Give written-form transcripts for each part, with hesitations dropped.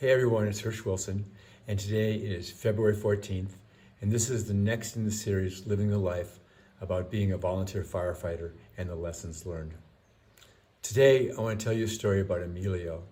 Hey everyone, it's Hirsch Wilson, and today is February 14th, and this is the next in the series, Living the Life, about being a volunteer firefighter and the lessons learned. Today, I want to tell you a story about Emilio.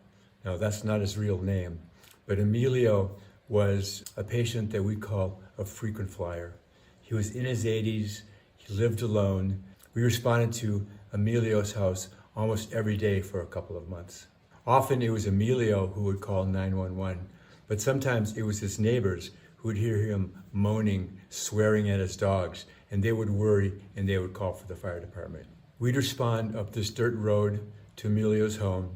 Now, that's not his real name, but Emilio was a patient that we call a frequent flyer. He was in his 80s, he lived alone. We responded to Emilio's house almost every day for a couple of months. Often it was Emilio who would call 911, but sometimes it was his neighbors who would hear him moaning, swearing at his dogs, and they would worry and they would call for the fire department. We'd respond up this dirt road to Emilio's home,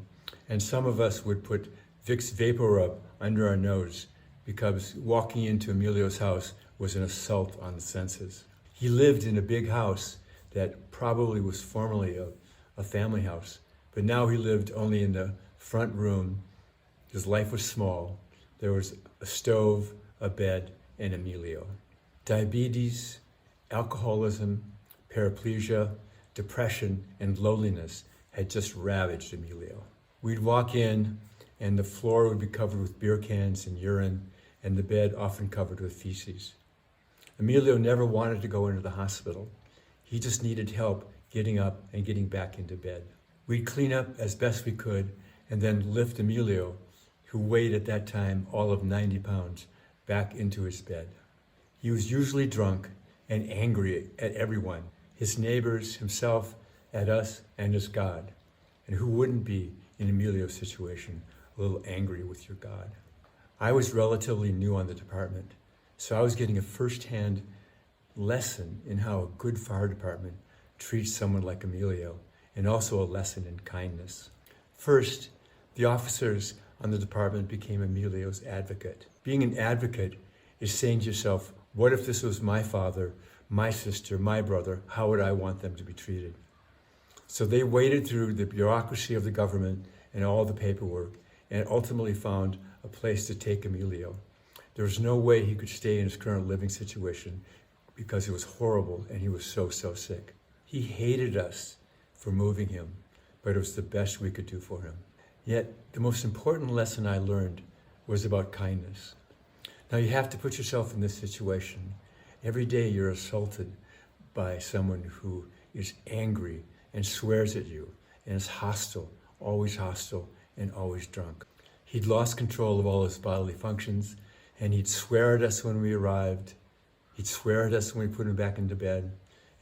and some of us would put Vicks VapoRub under our nose because walking into Emilio's house was an assault on the senses. He lived in a big house that probably was formerly a family house, but now he lived only in the front room. His life was small. There was a stove, a bed, and Emilio. Diabetes, alcoholism, paraplegia, depression, and loneliness had just ravaged Emilio. We'd walk in, and the floor would be covered with beer cans and urine, and the bed often covered with feces. Emilio never wanted to go into the hospital. He just needed help getting up and getting back into bed. We'd clean up as best we could and then lift Emilio, who weighed at that time all of 90 pounds, back into his bed. He was usually drunk and angry at everyone, his neighbors, himself, at us, and his God. And who wouldn't be, in Emilio's situation, a little angry with your God? I was relatively new on the department, so I was getting a first-hand lesson in how a good fire department treats someone like Emilio, and also a lesson in kindness. First, the officers on the department became Emilio's advocate. Being an advocate is saying to yourself, what if this was my father, my sister, my brother? How would I want them to be treated? So they waded through the bureaucracy of the government and all the paperwork and ultimately found a place to take Emilio. There was no way he could stay in his current living situation because it was horrible and he was so sick. He hated us for moving him, but it was the best we could do for him. Yet, the most important lesson I learned was about kindness. Now, you have to put yourself in this situation. Every day you're assaulted by someone who is angry and swears at you and is hostile, and always drunk. He'd lost control of all his bodily functions, and he'd swear at us when we arrived, he'd swear at us when we put him back into bed,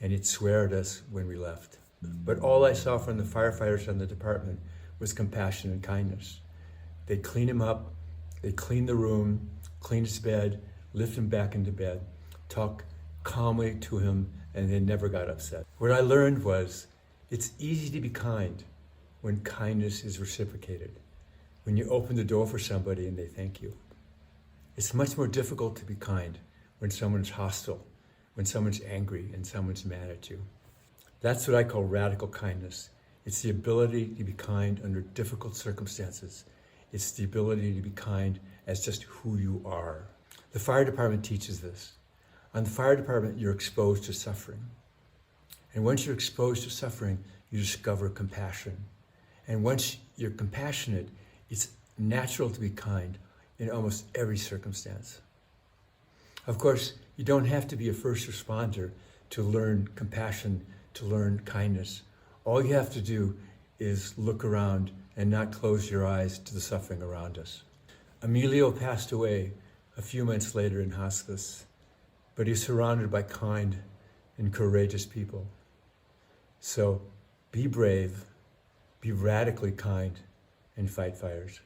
and he'd swear at us when we left. But all I saw from the firefighters in the department was compassion and kindness. They'd clean him up, they'd clean the room, clean his bed, lift him back into bed, talk calmly to him, and they never got upset. What I learned was, it's easy to be kind when kindness is reciprocated, when you open the door for somebody and they thank you. It's much more difficult to be kind when someone's hostile, when someone's angry and someone's mad at you. That's what I call radical kindness. It's the ability to be kind under difficult circumstances. It's the ability to be kind as just who you are. The fire department teaches this. On the fire department, you're exposed to suffering. And once you're exposed to suffering, you discover compassion. And once you're compassionate, it's natural to be kind in almost every circumstance. Of course, you don't have to be a first responder to learn compassion, to learn kindness. All you have to do is look around and not close your eyes to the suffering around us. Emilio passed away a few months later in hospice, but he's surrounded by kind and courageous people. So be brave, be radically kind, and fight fires.